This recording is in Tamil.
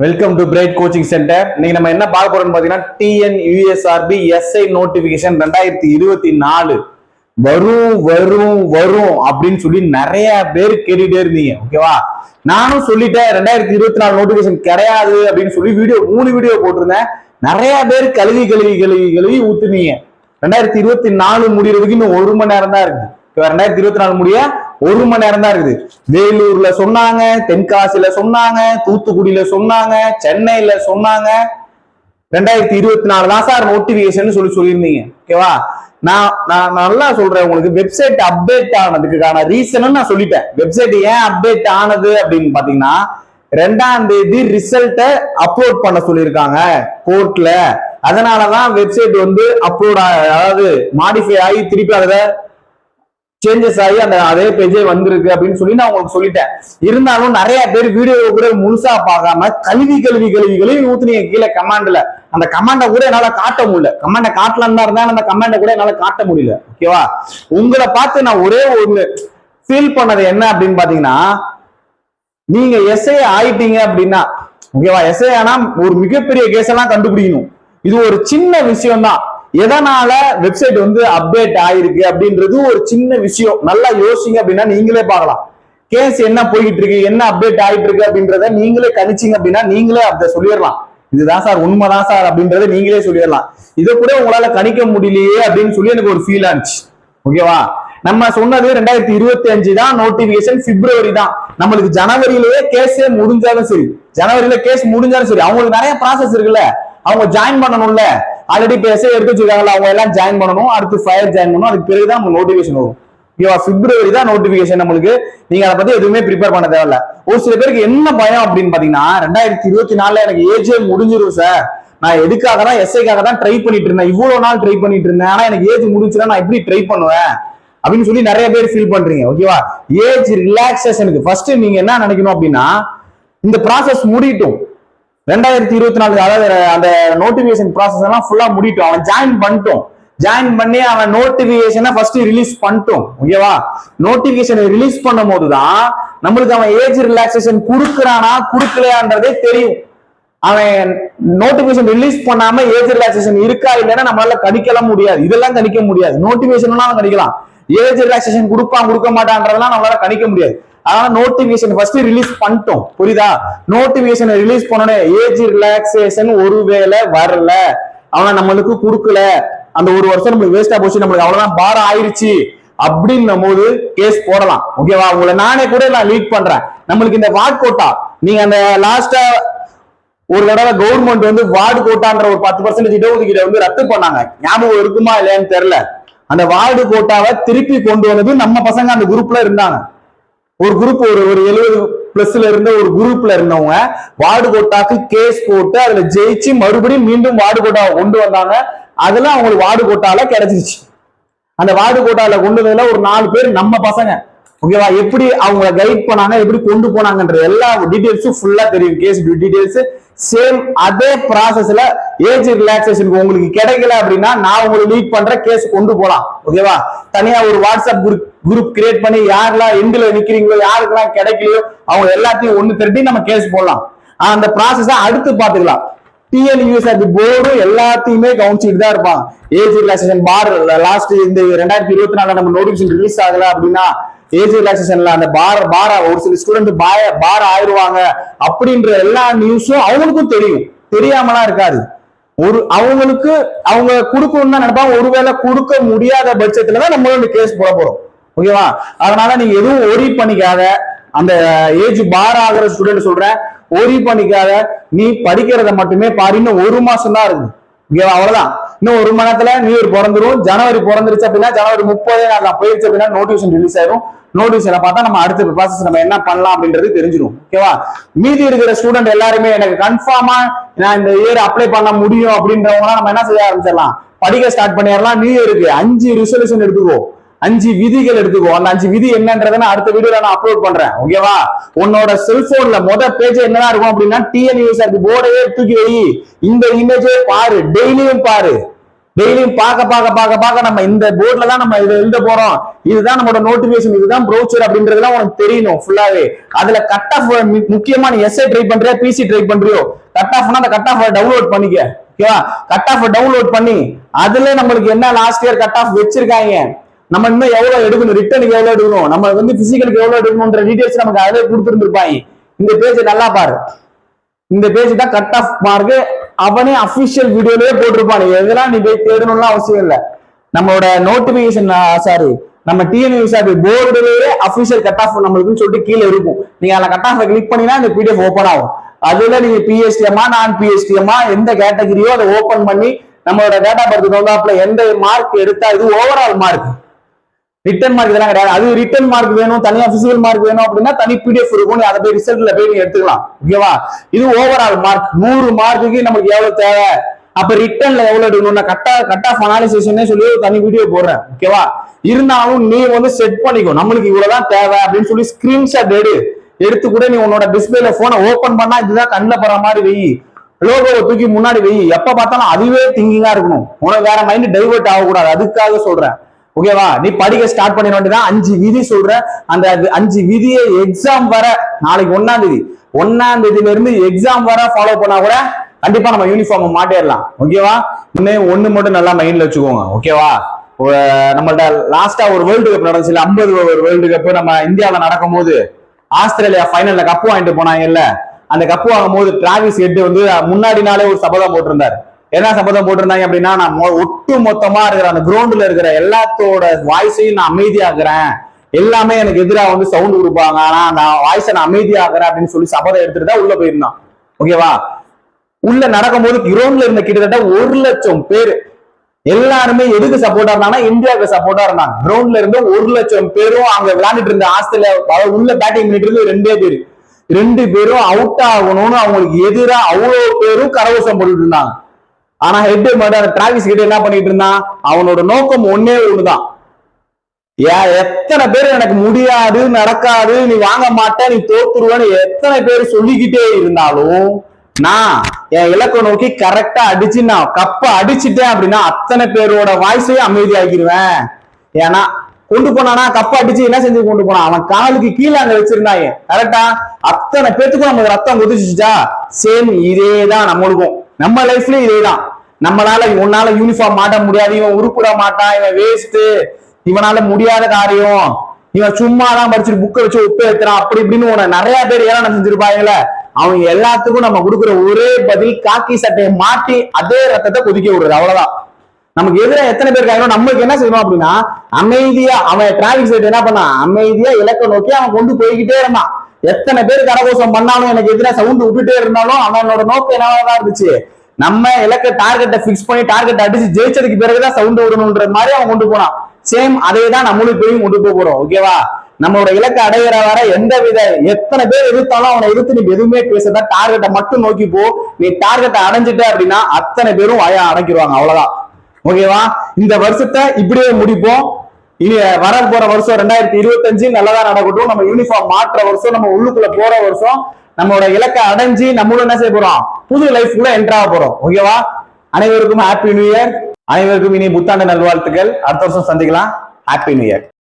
Welcome to Pride coaching centre. இன்னைக்கு நம்ம என்ன பார்க்க போறோம்னு பாத்தீங்கன்னா TNUSRB SI நோட்டிபிகேஷன் 2024 வரும் வரும் வரும் அப்படின்னு சொல்லி நிறைய பேர் கேட்டுட்டே இருந்தீங்க. ஓகேவா, நானும் சொல்லிட்டேன் 2024 நோட்டிபிகேஷன் கிடையாது அப்படின்னு சொல்லி 3 வீடியோ போட்டிருந்தேன். நிறைய பேர் கழுவி கழுவி கழுவி கழுவி ஊத்துனீங்க. 2024 முடியறதுக்கு இன்னும் 1 மணி நேரம் தான் இருக்கு. 2024 முடிய 1 மணி நேரம் தான் இருக்குது. வேலூர்ல சொன்னாங்க, தென்காசியில சொன்னாங்க, தூத்துக்குடியில சொன்னாங்க, சென்னையில சொன்னாங்க. 2024 தான் சார் நோட்டிபிகேஷன் சொல்லியிருந்தீங்க. ஓகேவா, நான் நல்லா சொல்றேன். உங்களுக்கு வெப்சைட் அப்டேட் ஆனதுக்கான ரீசன் நான் சொல்லிட்டேன். வெப்சைட் ஏன் அப்டேட் ஆனது அப்படின்னு பாத்தீங்கன்னா 2ஆம் தேதி ரிசல்ட்ட அப்லோட் பண்ண சொல்லியிருக்காங்க கோர்ட்ல. அதனாலதான் வெப்சைட் அப்லோட் அதாவது மாடிஃபை ஆகி திருப்பி அதை சேஞ்சஸ் ஆகி அதே பேஜே வந்திருக்கு அப்படின்னு சொல்லி நான் உங்களுக்கு சொல்லிட்டேன். இருந்தாலும் நிறைய பேர் வீடியோ கூட முழுசா பார்க்காம கழுவி கழுவி கழுவி கழுவி ஊத்துனீங்க கீழே கமாண்ட்ல. அந்த கமாண்டை கூட என்னால காட்ட முடியல. கமாண்டை காட்டலாம் தான் இருந்தா அந்த கமாண்டை கூட என்னால காட்ட முடியல. ஓகேவா, உங்களை பார்த்து நான் ஒரே ஒண்ணு ஃபீல் பண்ணது என்ன அப்படின்னு பாத்தீங்கன்னா, நீங்க எஸ்ஐ ஆயிட்டீங்க அப்படின்னா, ஓகேவா, எஸ்ஐ ஆனா ஒரு மிகப்பெரிய கேஸ் எல்லாம் கண்டுபிடிக்கணும். இது ஒரு சின்ன விஷயம் தான். எதனால வெப்சைட் அப்டேட் ஆயிருக்கு அப்படின்றது ஒரு சின்ன விஷயம். நல்லா யோசிங்க அப்படின்னா நீங்களே பார்க்கலாம். கேஸ் என்ன போயிட்டு இருக்கு, என்ன அப்டேட் ஆயிட்டு இருக்கு அப்படின்றத நீங்களே கணிச்சிங்க அப்படின்னா நீங்களே அதை சொல்லிடலாம். இதுதான் சார், உண்மைதான் சார் அப்படின்றத நீங்களே சொல்லிடலாம். இதை கூட உங்களால கணிக்க முடியலையே அப்படின்னு சொல்லி எனக்கு ஒரு ஃபீல் ஆச்சு. ஓகேவா, நம்ம சொன்னது 2025 தான் நோட்டிபிகேஷன், பிப்ரவரி தான். நம்மளுக்கு ஜனவரியிலேயே கேஸே முடிஞ்சாலும் சரி, ஜனவரியில கேஸ் முடிஞ்சாலும் சரி, அவங்களுக்கு நிறைய ப்ராசஸ் இருக்குல்ல, அவங்க ஜாயின் பண்ணணும்ல. ஆல்ரெடி பேச எடுத்து வச்சிருக்காங்கல்ல, அவங்க எல்லாம் ஜாயின் பண்ணணும், அடுத்து ஃபயர் ஜாயின் பண்ணணும். அதுக்கு பிறகுதான் நம்ம நோட்டிபிகேஷன் வரும். ஓகேவா, பிப்ரவரி தான் நோட்டிபிகேஷன் நம்மளுக்கு. நீங்க அதை பத்தி எதுவுமே ப்ரிப்பேர் பண்ண தேவையில்ல. ஒரு சில பேருக்கு என்ன பயம் அப்படின்னு பாத்தீங்கன்னா, 2024 எனக்கு ஏஜே முடிஞ்சிடும் சார், நான் எதுக்காக தான் எஸ்ஐக்காக தான் ட்ரை பண்ணிட்டு இருந்தேன், இவ்வளவு நாள் ட்ரை பண்ணிட்டு இருந்தேன், ஆனா எனக்கு ஏஜ் முடிஞ்சுன்னா நான் எப்படி ட்ரை பண்ணுவேன் அப்படின்னு சொல்லி நிறைய பேர் ஃபீல் பண்றீங்க. ஓகேவா, ஏஜ் ரிலாக்ஸேஷனுக்கு ஃபர்ஸ்ட் நீங்க என்ன நினைக்கணும் அப்படின்னா, இந்த ப்ராசஸ் முடியட்டும். 2024 அதாவது அந்த நோட்டிபிகேஷன் ப்ராசஸ் எல்லாம் ஃபுல்லா முடிட்டோம். அவன் ஜாயின் பண்ணிட்டோம், ஜாயின் பண்ணி அவன் நோட்டிபிகேஷனை ஃபர்ஸ்ட் ரிலீஸ் பண்ணிட்டோம். ஓகேவா, நோட்டிபிகேஷன் ரிலீஸ் பண்ணும் போதுதான் நம்மளுக்கு அவன் ஏஜ் ரிலாக்ஸேஷன் கொடுக்குறானா கொடுக்கலையான்றதே தெரியும். அவன் நோட்டிபிகேஷன் ரிலீஸ் பண்ணாம ஏஜ் ரிலாக்ஸேஷன் இருக்கா இல்லைன்னா நம்மளால கணிக்கலாம் முடியாது. இதெல்லாம் கணிக்க முடியாது. நோட்டிபிகேஷன் கணிக்கலாம், ஏஜ் ரிலாக்ஸேஷன் கொடுப்பான் கொடுக்க மாட்டான்றதெல்லாம் நம்மளால கணிக்க முடியாது. அதனால நோட்டிபிகேஷன் ஃபர்ஸ்ட் ரிலீஸ் பண்ணிட்டோம். புரியுதா, நோட்டிபிகேஷன் ரிலீஸ் பண்ணனே ஏஜ் ரிலாக்ஸேஷன் ஒருவேளை வரல, அவன் நம்மளுக்கு கொடுக்கல, அந்த ஒரு வருஷம் நம்மளுக்கு வேஸ்டா போச்சு, நம்மளுக்கு அவ்வளவுதான் பாரம் ஆயிருச்சு அப்படின்னும் போது கேஸ் போடலாம். ஓகேவா, உங்களை நானே கூட நான் லீட் பண்றேன். நம்மளுக்கு இந்த வார்டு கோட்டா, நீங்க அந்த லாஸ்டா ஒரு தடவை கவர்மெண்ட் வார்டு கோட்டான்ற ஒரு 10% இடஒதுக்கீடு ரத்து பண்ணாங்க. ஞாபகம் இருக்குமா இல்லையான்னு தெரியல. அந்த வார்டு கோட்டாவை திருப்பி கொண்டு வந்தது நம்ம பசங்க அந்த குரூப்ல இருந்தாங்க. ஒரு குரூப் ஒரு 70+ இருந்த ஒரு குரூப்ல இருந்தவங்க வார்டு கோட்டாக்கு கேஸ் போட்டு அதுல ஜெயிச்சு மறுபடியும் மீண்டும் வார்டு கோட்டாவை கொண்டு வந்தாங்க. அதுல அவங்களுக்கு வார்டு கோட்டால கிடைச்சிருச்சு. அந்த வார்டு கோட்டால கொண்டு வந்ததுல ஒரு 4 பேர் நம்ம பசங்க. ஓகேவா, எப்படி அவங்க கைட் பண்ணாங்க, எப்படி கொண்டு போனாங்கன்ற எல்லா டீடைல்ஸும் ஃபுல்லா தெரியும். கேஸ் டீடைல்ஸ் சேம் அதே ப்ராசஸ்ல ஏஜ் ரிலாக்ஸேஷன் உங்களுக்கு கிடைக்கல அப்படின்னா நான் உங்களுக்கு லீட் பண்ற கேஸ் கொண்டு போலாம். ஓகேவா, தனியா ஒரு வாட்ஸ்அப் குரூப் கிரியேட் பண்ணி யாரெல்லாம் எண்ட்ல நிக்கிறீங்களோ, யாருக்கெல்லாம் கிடைக்கலையோ அவங்க எல்லாத்தையும் ஒண்ணு திரட்டி நம்ம கேஸ் போடலாம். அந்த ப்ராசஸ அடுத்து பாத்துக்கலாம். TNUSRB போர்டு எல்லாத்தையுமே கவனிச்சுட்டு தான் இருப்பாங்க. ஏஜ் ரிலாக்ஸேஷன் பார் லாஸ்ட் இந்த 2024 நம்ம நோட்டிபிகேஷன் ரிலீஸ் ஆகல அப்படின்னா ஏஜ் ரிலாக்ஸேஷன்ல அந்த பார ஒரு சில ஸ்டூடெண்ட் பார் ஆயிடுவாங்க அப்படின்ற எல்லா நியூஸும் அவங்களுக்கும் தெரியும். தெரியாமலாம் இருக்காது. அவங்களுக்கு அவங்க கொடுக்கணும்னு தான் நினைப்பாங்க. ஒருவேளை கொடுக்க முடியாத பட்சத்துலதான் நம்மளோட கேஸ் போட போறோம். ஓகேவா, அதனால நீங்க எதுவும் ஒரி பண்ணிக்காத. அந்த ஏஜ் பார் ஆகிற ஸ்டூடெண்ட் சொல்றேன், ஒரி பண்ணிக்காத. நீ படிக்கிறத மட்டுமே பாரு. இன்னும் 1 மாசம் தான் இருக்கு. ஓகேவா, அவ்வளவுதான். இன்னும் 1 மணி நேரத்துல நியூ இயர் பிறந்துரும். ஜனவரி பிறந்துருச்சு அப்படின்னா ஜனவரி 30 போயிருச்சு அப்படின்னா நோட்டிபிகேஷன் ரிலீஸ் ஆயிரும். நோட்டிபிகேஷனை பார்த்தா நம்ம அடுத்த ப்ராசஸ் நம்ம என்ன பண்ணலாம் அப்படின்றது தெரிஞ்சிடும். ஓகேவா, மீதி இருக்கிற ஸ்டூடெண்ட் எல்லாருமே எனக்கு கன்ஃபார்மா நான் இந்த இயர் அப்ளை பண்ண முடியும் அப்படின்றவங்க நம்ம என்ன செய்ய ஆரம்பிச்சிடலாம், படிக்க ஸ்டார்ட் பண்ணிடலாம். நியூ இயருக்கு 5 ரிசல்யூஷன் எடுத்துக்கோ, 5 விதிகள் எடுத்துக்கோ. அந்த 5 விதி என்னன்றதை நான் அடுத்த வீடியோல நான் அப்லோட் பண்றேன். ஓகேவா, உன்னோட செல்போன்ல பேஜ் என்னதான் இருக்கும் அப்படின்னா TNUSRB போர்டையே தூக்கி வை. இந்த இமேஜே பாரு, டெய்லியும் பாரு. டெய்லியும் பார்க்க நம்ம இந்த போர்ட்ல தான் நம்ம இதை எழுத போறோம், இதுதான் நம்மளோட நோட்டிபிகேஷன், இதுதான் ப்ரௌச்சர் அப்படின்றதுலாம் உனக்கு தெரியணும் ஃபுல்லாவே. அதுல கட் ஆஃப் முக்கியமா நீ எஸ்ஐ ட்ரை பண்றியா பிசி ட்ரை பண்றியோ, கட் ஆஃப்னா அந்த கட் ஆஃப் டவுன்லோட் பண்ணிக்க. ஓகேவா? கட் ஆஃப் டவுன்லோட் பண்ணி அதுல நம்மளுக்கு என்ன லாஸ்ட் இயர் கட் ஆஃப் வச்சிருக்காங்க, நம்ம இன்னும் எவ்வளவு எடுக்கணும், ரிட்டர்னுக்கு எவ்வளவு எடுக்கணும், நம்ம வந்து பிசிக்கலுக்கு எவ்வளவு எடுக்கணும்ன்ற டீடைல்ஸ் நமக்கு அதிலே கொடுத்துருந்துருப்பாங்க. இந்த பேஜ் நல்லா பாரு, இந்த பேஜ் தான் கட் ஆஃப் மார்க். அவனே அபிஷியல் வீடியோலயே போட்டிருப்பான், எதெல்லாம் நீ போய் தேடணும்லாம் அவசியம் இல்லை. நம்மளோட நோட்டிபிகேஷன் சாரி நம்ம டிஎன்யூஎஸ்ஆர்பி போர்டுலயே அபிஷியல் கட் ஆஃப் நம்மளுக்குன்னு சொல்லிட்டு கீழே இருக்கும். நீங்க அதில் கட் ஆஃப் கிளிக் பண்ணினா இந்த பிடிஎஃப் ஓப்பன் ஆகும். அதுல நீங்க பிஎஸ்டிஎம்மா நான் பிஎஸ்டிஎம்மா எந்த கேட்டகரியோ அதை ஓபன் பண்ணி நம்மளோட டேட்டா பர்த் தகுந்தாப்புல எந்த மார்க் எடுத்தா இது ஓவரால் மார்க், ரிட்டன் மார்க் இதெல்லாம் கிடையாது. அது ரிட்டன் மார்க் வேணும், தனியா பிசிக்கல் மார்க் வேணும் அப்படின்னா தனி பிடிஎஃப் இருக்கும், அதை போய் ரிசல்ட்ல போய் நீங்க எடுத்துக்கலாம். ஓகேவா? இது ஓவரால் மார்க் 100 மார்க்குக்கு நமக்கு எவ்வளவு தேவை, அப்ப ரிட்டன்ல எவ்வளவு எடுக்கணும், கட் ஆஃப் அனாலிசிஸ்னே சொல்லி ஒரு தனி வீடியோ போடுறேன். ஓகேவா? இருந்தாலும் நீ வந்து செட் பண்ணிக்கோ, நம்மளுக்கு இவ்வளவுதான் தேவை அப்படின்னு சொல்லி ஸ்கிரீன்ஷாட் எடுத்து கூட நீ உன்னோட டிஸ்பிளேல போனை ஓபன் பண்ணா இதுதான் கண்ணில் படுற மாதிரி வெயி, லோகோவை தூக்கி முன்னாடி வெயி, எப்ப பார்த்தாலும் அதுவே திங்கிங்கா இருக்கணும், உனக்கு வேற மைண்ட் டைவர்ட் ஆகக்கூடாது. அதுக்காக சொல்றேன். ஓகேவா? நீ படிக்க ஸ்டார்ட் பண்ணிட வேண்டியதான். 5 விதி சொல்றேன், அந்த 5 விதியை எக்ஸாம் வர நாளைக்கு 1ஆம் தேதியில இருந்து எக்ஸாம் வர ஃபாலோ பண்ணா கூட கண்டிப்பா நம்ம யூனிஃபார்ம் மாட்டிடலாம். ஓகேவா? ஒண்ணு மட்டும் நல்லா மைண்ட்ல வச்சுக்கோங்க. ஓகேவா? நம்மள்ட்ட லாஸ்டா ஒரு வேர்ல்டு கப் நடந்துச்சு, 50 ஓவர் வேர்ல்டு கப் நம்ம இந்தியாவில நடக்கும் போது ஆஸ்திரேலியா ஃபைனல்ல கப்பு வாங்கிட்டு போனாங்கல்ல, அந்த கப்பு வாங்கும் போது டிராவிஸ் ஹெட் வந்து முன்னாடி நாளே ஒரு சபதம் போட்டிருந்தாரு. என்ன சபதம் போட்டிருந்தாங்க அப்படின்னா, நான் ஒட்டு மொத்தமா இருக்கிற அந்த கிரவுண்ட்ல இருக்கிற எல்லாத்தோட வாய்ஸையும் நான் அமைதியாக்குறேன், எல்லாமே எனக்கு எதிராக வந்து சவுண்ட் கொடுப்பாங்க, ஆனா நான் வாய்ஸை நான் அமைதியாக்குறேன் அப்படின்னு சொல்லி சபதம் எடுத்துட்டு தான் உள்ள போயிருந்தான். ஓகேவா? உள்ள நடக்கும் போது கிரவுண்ட்ல இருந்த கிட்டத்தட்ட 1,00,000 பேர் எல்லாருமே எதுக்கு சப்போர்ட்டா இருந்தாங்கன்னா இந்தியாவுக்கு சப்போர்ட்டா இருந்தாங்க. கிரவுண்ட்ல இருந்து 1,00,000 பேரும் அங்க விளையாண்டுட்டு இருந்த ஆஸ்திரேலியா உள்ள பேட்டிங் பண்ணிட்டு இருந்து 2 பேரும் அவுட் ஆகணும்னு அவங்களுக்கு எதிராக அவ்வளவு பேரும் கரகோஷம் போட்டுட்டு இருந்தாங்க. ஆனா ஹெட் மட்டும் டிராவிஸ் ஹெட் என்ன பண்ணிட்டு இருந்தான், அவனோட நோக்கம் ஒண்ணுதான், எத்தனை பேர் எனக்கு முடியாது நடக்காது நீ வாங்க மாட்டேன் நீ தோத்துருவேன்னு எத்தனை பேர் சொல்லிக்கிட்டே இருந்தாலும் நான் என் இலக்கை நோக்கி கரெக்டா அடிச்சு நான் கப்ப அடிச்சுட்டேன் அப்படின்னா அத்தனை பேரோட வாய்ஸையும் அமைதியாக்கிடுவேன். ஏன்னா கொண்டு போனானா கப்ப அடிச்சு என்ன செஞ்சு கொண்டு போனான், அவன் காலுக்கு கீழே அங்க வச்சிருந்தாங்க கரெக்டா, அத்தனை பேத்துக்கும் நமக்கு ரத்தம் குதிச்சுச்சா. சேம் இதேதான் நம்மளுக்கும், நம்ம லைஃப்லயும் இதேதான். நம்மளால உன்னால யூனிஃபார்ம் மாட்ட முடியாது, இவன் உருப்பிட மாட்டான், இவன் வேஸ்ட், இவனால முடியாத காரியம், இவன் சும்மாதான் படிச்சுட்டு புக்கை வச்சு ஒப்பு ஏத்துறான் அப்படி இப்படின்னு உன நிறைய பேர் ஏன்னா செஞ்சிருப்பாங்கல்ல, அவங்க எல்லாத்துக்கும் நம்ம கொடுக்குற ஒரே பதில் காக்கி சட்டையை மாட்டி அதே ரத்தத்தை கொதிக்க விடுறது, அவ்வளவுதான். நமக்கு எதிராக எத்தனை பேர் இருக்காங்களோ நம்மளுக்கு என்ன செய்யணும் அப்படின்னா அமைதியா, அவன் டிராபிக் சைட் என்ன பண்ணான், அமைதியா இலக்கை நோக்கி அவன் கொண்டு போய்கிட்டே இருந்தான். எத்தனை பேர் கரகோஷம் பண்ணாலும் எனக்கு எதிராக சவுண்ட் விட்டுட்டே இருந்தாலும் அவனோட நோக்கம் என்னவாதான் இருந்துச்சு, நம்ம இலக்க டார்கெட்டை பிக்ஸ் பண்ணி டார்கெட் அடிச்சு ஜெயிச்சதுக்கு பிறகுதான் சவுண்ட் விடணும்ன்ற மாதிரி அவன் கொண்டு போனான். சேம் அதே தான் நம்மளுக்கு போய் கொண்டு போறோம். ஓகேவா? நம்மளோட இலக்கை அடைகிற வர எந்த வித எத்தனை பேர் எதிர்த்தாலும் அவனை எதிர்த்து நீ எதுவுமே பேசுறதா, டார்கெட்டை மட்டும் நோக்கி போ. நீ டார்கெட்டை அடைஞ்சிட்ட அப்படின்னா அத்தனை பேரும் வாயா அடைக்கிடுவாங்க, அவ்வளவுதான். ஓகேவா? இந்த வருஷத்தை இப்படியே முடிப்போம். இனி வர போற வருஷம் 2025 நல்லதா நடக்கட்டும். நம்ம யூனிஃபார்ம் மாற்ற வருஷம், நம்ம உள்ளுக்குள்ள போற வருஷம், நம்மளோட இலக்கை அடைஞ்சு நம்மளும் என்ன செய்ய போறோம், புது லைஃப்குள்ள என்ட்ரா போறோம். ஓகேவா? அனைவருக்கும் ஹாப்பி நியூ இயர். அனைவருக்கும் இனி புத்தாண்டு நல்வாழ்த்துக்கள். அடுத்த வருஷம் சந்திக்கலாம். Happy new year.